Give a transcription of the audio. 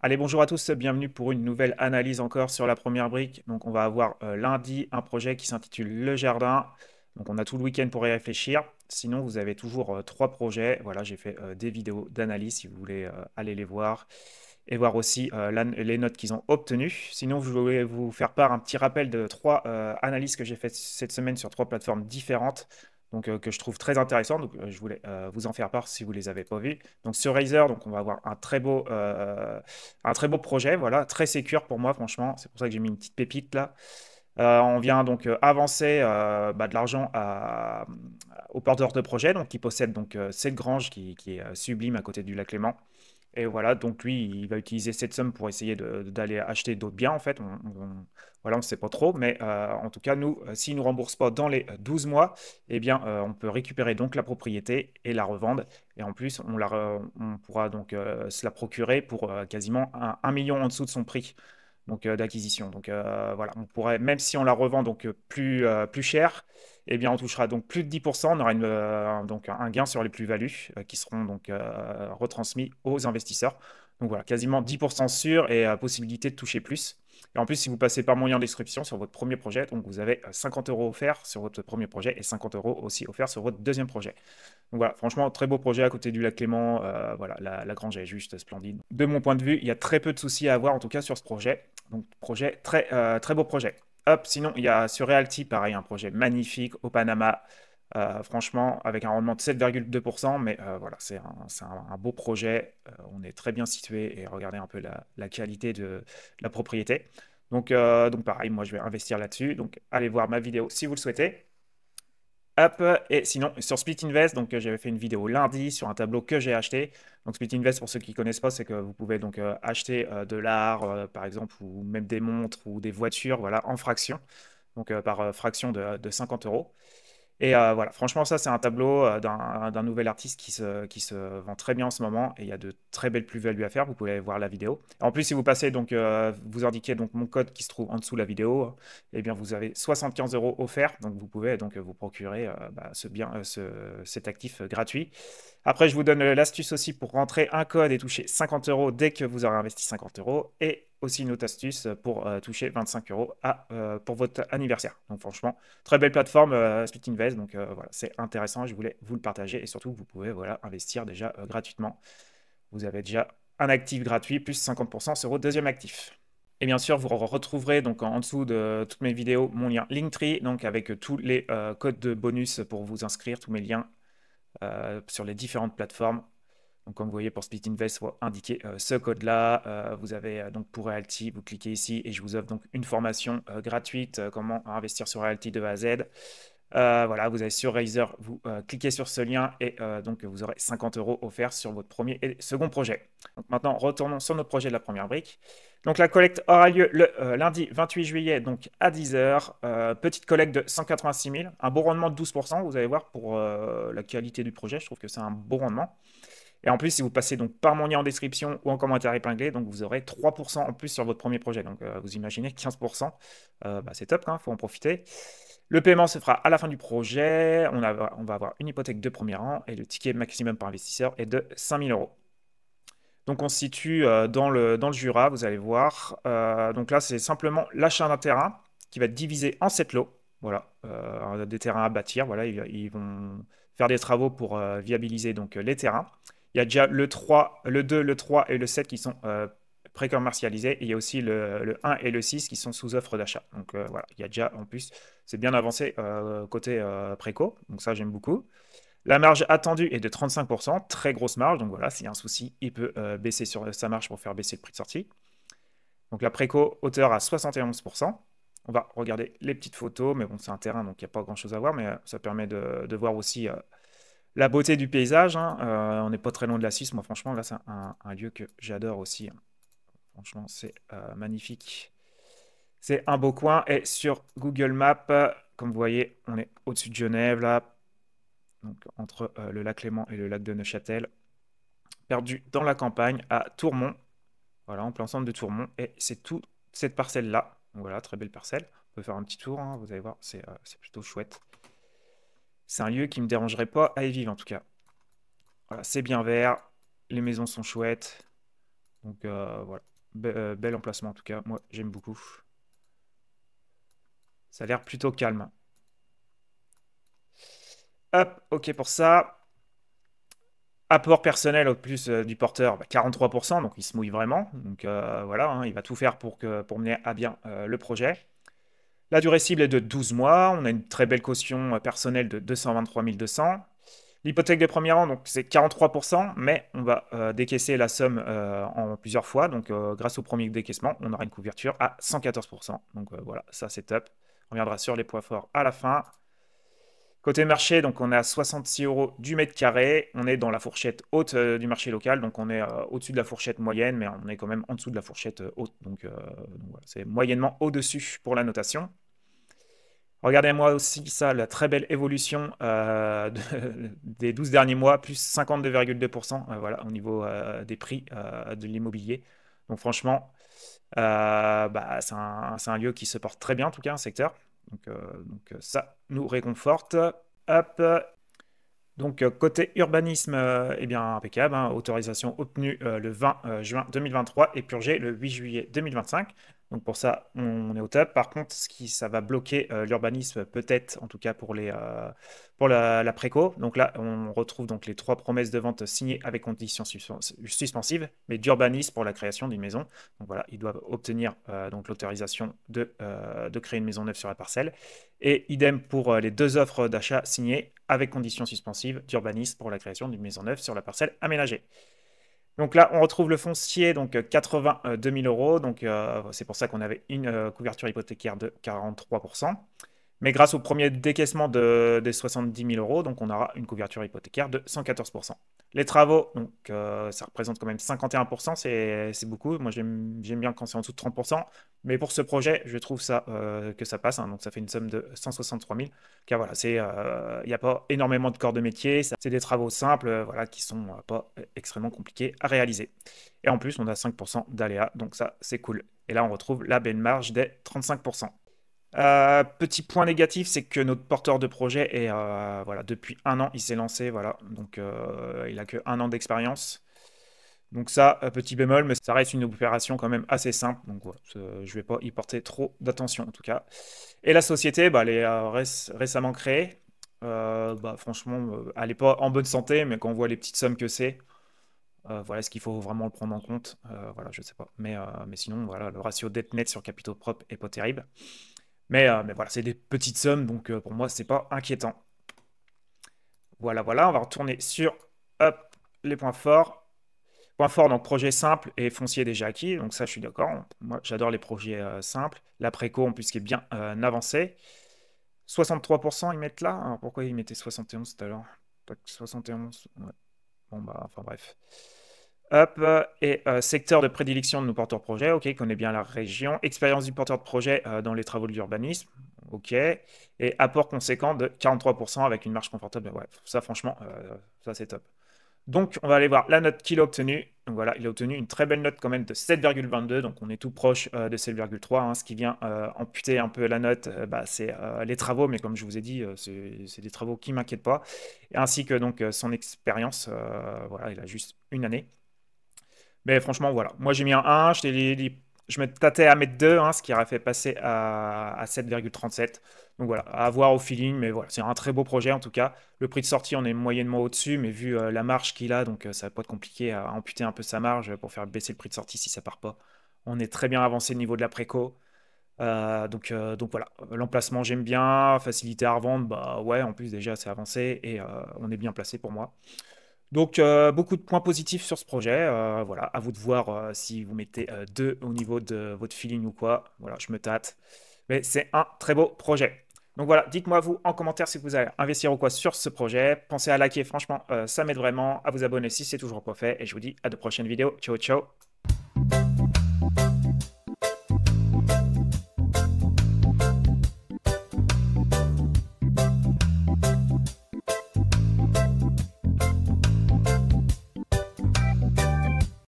Allez, bonjour à tous, bienvenue pour une nouvelle analyse encore sur la première brique. Donc, on va avoir lundi un projet qui s'intitule Le Jardin. Donc, on a tout le week-end pour y réfléchir. Sinon, vous avez toujours trois projets. Voilà, j'ai fait des vidéos d'analyse si vous voulez aller les voir et voir aussi les notes qu'ils ont obtenues. Sinon, je voulais vous faire part un petit rappel de trois analyses que j'ai faites cette semaine sur trois plateformes différentes. Donc, que je trouve très intéressant. Donc, je voulais vous en faire part si vous les avez pas vues. Donc, sur Razer, donc, on va avoir un très beau projet, voilà, très sécure pour moi, franchement. C'est pour ça que j'ai mis une petite pépite là. On vient donc avancer de l'argent au porteur de projet, donc qui possède donc cette grange qui est sublime à côté du lac Léman. Et voilà, donc lui, il va utiliser cette somme pour essayer d'aller acheter d'autres biens, en fait. Voilà, on ne sait pas trop, mais en tout cas, nous, s'il ne nous rembourse pas dans les 12 mois, eh bien, on peut récupérer donc la propriété et la revendre. Et en plus, on pourra donc se la procurer pour quasiment 1 million en dessous de son prix donc d'acquisition. Donc voilà, on pourrait, même si on la revend donc plus cher, eh bien on touchera donc plus de 10%, on aura donc un gain sur les plus-values qui seront donc retransmis aux investisseurs. Donc voilà, quasiment 10% sûr et possibilité de toucher plus. Et en plus, si vous passez par moyen d'inscription sur votre premier projet, donc vous avez 50 euros offerts sur votre premier projet et 50 euros aussi offerts sur votre deuxième projet. Donc voilà, franchement, très beau projet à côté du lac Clément. Voilà, la grange est juste splendide. De mon point de vue, il y a très peu de soucis à avoir, en tout cas sur ce projet. Donc, projet très beau projet. Hop, sinon, il y a sur Realty, pareil, un projet magnifique au Panama. Franchement, avec un rendement de 7,2%, mais voilà, c'est un beau projet. On est très bien situé et regardez un peu la qualité de la propriété. Donc pareil, moi je vais investir là-dessus. Donc allez voir ma vidéo si vous le souhaitez. Hop, et sinon, sur Split Invest, donc j'avais fait une vidéo lundi sur un tableau que j'ai acheté. Donc Split Invest, pour ceux qui ne connaissent pas, c'est que vous pouvez donc acheter de l'art, par exemple, ou même des montres ou des voitures, voilà, en fraction, donc par fraction de 50 euros. Et voilà, franchement, ça, c'est un tableau d'un nouvel artiste qui se vend très bien en ce moment et il y a de très belles plus-values à faire. Vous pouvez aller voir la vidéo. En plus, si vous passez, donc, vous indiquez donc mon code qui se trouve en dessous de la vidéo, eh bien, vous avez 75 euros offerts. Donc, vous pouvez donc vous procurer cet actif gratuit. Après, je vous donne l'astuce aussi pour rentrer un code et toucher 50 euros dès que vous aurez investi 50 euros. Et aussi une autre astuce pour toucher 25 euros pour votre anniversaire. Donc franchement, très belle plateforme Split Invest. Donc voilà, c'est intéressant. Je voulais vous le partager. Et surtout, vous pouvez voilà, investir déjà gratuitement. Vous avez déjà un actif gratuit plus 50% sur votre deuxième actif. Et bien sûr, vous retrouverez donc en dessous de toutes mes vidéos mon lien Linktree, donc avec tous les codes de bonus pour vous inscrire, tous mes liens sur les différentes plateformes. Donc, comme vous voyez, pour Split Invest, il faut indiquer ce code-là. Vous avez donc pour Realty, vous cliquez ici et je vous offre donc une formation gratuite, comment investir sur Realty de A à Z. Voilà, vous allez sur Razer, vous cliquez sur ce lien et donc vous aurez 50 euros offerts sur votre premier et second projet. Donc maintenant, retournons sur notre projet de la première brique. Donc la collecte aura lieu le lundi 28 juillet donc à 10 heures. Petite collecte de 186 000, un bon rendement de 12%. Vous allez voir pour la qualité du projet, je trouve que c'est un bon rendement. Et en plus, si vous passez donc par mon lien en description ou en commentaire épinglé, donc vous aurez 3% en plus sur votre premier projet. Donc vous imaginez 15%, c'est top, il faut en profiter. Le paiement se fera à la fin du projet. On va avoir une hypothèque de premier rang et le ticket maximum par investisseur est de 5 000 euros. Donc on se situe dans le Jura, vous allez voir. Donc là, c'est simplement l'achat d'un terrain qui va être divisé en 7 lots. Voilà, des terrains à bâtir. Voilà, ils vont faire des travaux pour viabiliser donc les terrains. Il y a déjà le 3, le 2, le 3 et le 7 qui sont pré-commercialisés. Et il y a aussi le 1 et le 6 qui sont sous offre d'achat. Donc voilà, il y a déjà en plus, c'est bien avancé côté préco. Donc ça, j'aime beaucoup. La marge attendue est de 35%, très grosse marge. Donc voilà, s'il y a un souci, il peut baisser sur sa marge pour faire baisser le prix de sortie. Donc la préco hauteur à 71%. On va regarder les petites photos, mais bon, c'est un terrain, donc il n'y a pas grand-chose à voir, mais ça permet de voir aussi la beauté du paysage, hein. On n'est pas très loin de la Suisse. Moi, franchement, là, c'est un lieu que j'adore aussi, hein. Franchement, c'est magnifique. C'est un beau coin. Et sur Google Maps, comme vous voyez, on est au-dessus de Genève, là, donc entre le lac Léman et le lac de Neuchâtel, perdu dans la campagne à Tourmont, voilà, en plein centre de Tourmont, et c'est toute cette parcelle-là. Donc voilà, très belle parcelle. On peut faire un petit tour, hein, vous allez voir, c'est plutôt chouette. C'est un lieu qui ne me dérangerait pas à y vivre en tout cas. Voilà, c'est bien vert, les maisons sont chouettes. Donc voilà, bel emplacement en tout cas, moi j'aime beaucoup. Ça a l'air plutôt calme. Hop, ok pour ça. Apport personnel au plus du porteur, 43%, donc il se mouille vraiment. Donc voilà, hein, il va tout faire pour mener à bien le projet. La durée cible est de 12 mois. On a une très belle caution personnelle de 223 200. L'hypothèque de premier rang, donc c'est 43%, mais on va décaisser la somme en plusieurs fois. Donc grâce au premier décaissement, on aura une couverture à 114%. Donc voilà, ça c'est top. On reviendra sur les points forts à la fin. Côté marché, donc on est à 66 euros du mètre carré. On est dans la fourchette haute du marché local, donc on est au-dessus de la fourchette moyenne, mais on est quand même en dessous de la fourchette haute. Donc voilà, c'est moyennement au-dessus pour la notation. Regardez-moi aussi ça, la très belle évolution des 12 derniers mois, plus 52,2% voilà, au niveau des prix de l'immobilier. Donc franchement, c'est un lieu qui se porte très bien, en tout cas, un secteur. Donc ça nous réconforte. Hop. Donc côté urbanisme, eh bien impeccable, hein, autorisation obtenue le 20 juin 2023 et purgée le 8 juillet 2025. Donc pour ça, on est au top. Par contre, ça va bloquer l'urbanisme peut-être, en tout cas pour la préco. Donc là, on retrouve donc les 3 promesses de vente signées avec conditions suspensives, mais d'urbanisme pour la création d'une maison. Donc voilà, ils doivent obtenir donc l'autorisation de créer une maison neuve sur la parcelle. Et idem pour les 2 offres d'achat signées avec conditions suspensives d'urbanisme pour la création d'une maison neuve sur la parcelle aménagée. Donc là, on retrouve le foncier, donc 82 000 euros. Donc c'est pour ça qu'on avait une couverture hypothécaire de 43%. Mais grâce au premier décaissement des 70 000 euros, donc on aura une couverture hypothécaire de 114%. Les travaux, donc ça représente quand même 51%, c'est beaucoup. Moi, j'aime bien quand c'est en dessous de 30%. Mais pour ce projet, je trouve que ça passe, hein. Donc ça fait une somme de 163 000. Car voilà, il n'y a pas énormément de corps de métier. C'est des travaux simples, voilà, qui sont pas extrêmement compliqués à réaliser. Et en plus, on a 5% d'aléas, donc ça, c'est cool. Et là, on retrouve la belle marge des 35%. Petit point négatif, c'est que notre porteur de projet est voilà, depuis un an, il s'est lancé, voilà, donc il a que un an d'expérience. Donc ça, petit bémol, mais ça reste une opération quand même assez simple, donc voilà, je vais pas y porter trop d'attention en tout cas. Et la société, elle est récemment créée. Franchement, elle n'est pas en bonne santé, mais quand on voit les petites sommes que c'est, voilà, est-ce qu'il faut vraiment le prendre en compte? Voilà, je sais pas. Mais sinon, voilà, le ratio dette net sur capitaux propres est pas terrible. Mais voilà, c'est des petites sommes, donc pour moi, c'est pas inquiétant. Voilà, voilà, on va retourner sur hop, les points forts. Point fort, donc projet simple et foncier déjà acquis, donc ça, je suis d'accord. Moi, j'adore les projets simples. La préco, en plus, qui est bien avancée. 63%, ils mettent là. Alors, pourquoi ils mettaient 71 tout à l'heure? 71, ouais. Bon, enfin bref. Hop, et secteur de prédilection de nos porteurs de projet, ok, connaît bien la région. Expérience du porteur de projet dans les travaux de l'urbanisme, ok. Et apport conséquent de 43% avec une marge confortable. Ouais, ça, franchement, ça c'est top. Donc, on va aller voir la note qu'il a obtenue. Donc voilà, il a obtenu une très belle note quand même de 7,22. Donc, on est tout proche de 7,3. Hein. Ce qui vient amputer un peu la note, c'est les travaux. Mais comme je vous ai dit, c'est des travaux qui ne m'inquiètent pas. Ainsi que donc son expérience. Voilà, il a juste une année. Mais franchement, voilà. Moi, j'ai mis un 1. Je me tâtais à mettre 2, hein, ce qui aurait fait passer à 7,37. Donc voilà, à voir au feeling. Mais voilà, c'est un très beau projet en tout cas. Le prix de sortie, on est moyennement au-dessus. Mais vu la marge qu'il a, donc ça va pas être compliqué à amputer un peu sa marge pour faire baisser le prix de sortie si ça part pas. On est très bien avancé au niveau de la préco. Donc voilà, l'emplacement j'aime bien, facilité à revendre, bah ouais, en plus déjà c'est avancé et on est bien placé pour moi. Donc, beaucoup de points positifs sur ce projet. Voilà, à vous de voir si vous mettez 2 au niveau de votre feeling ou quoi. Voilà, je me tâte. Mais c'est un très beau projet. Donc voilà, dites-moi vous en commentaire si vous allez investir ou quoi sur ce projet. Pensez à liker, franchement, ça m'aide vraiment. À vous abonner si c'est toujours pas fait. Et je vous dis à de prochaines vidéos. Ciao, ciao.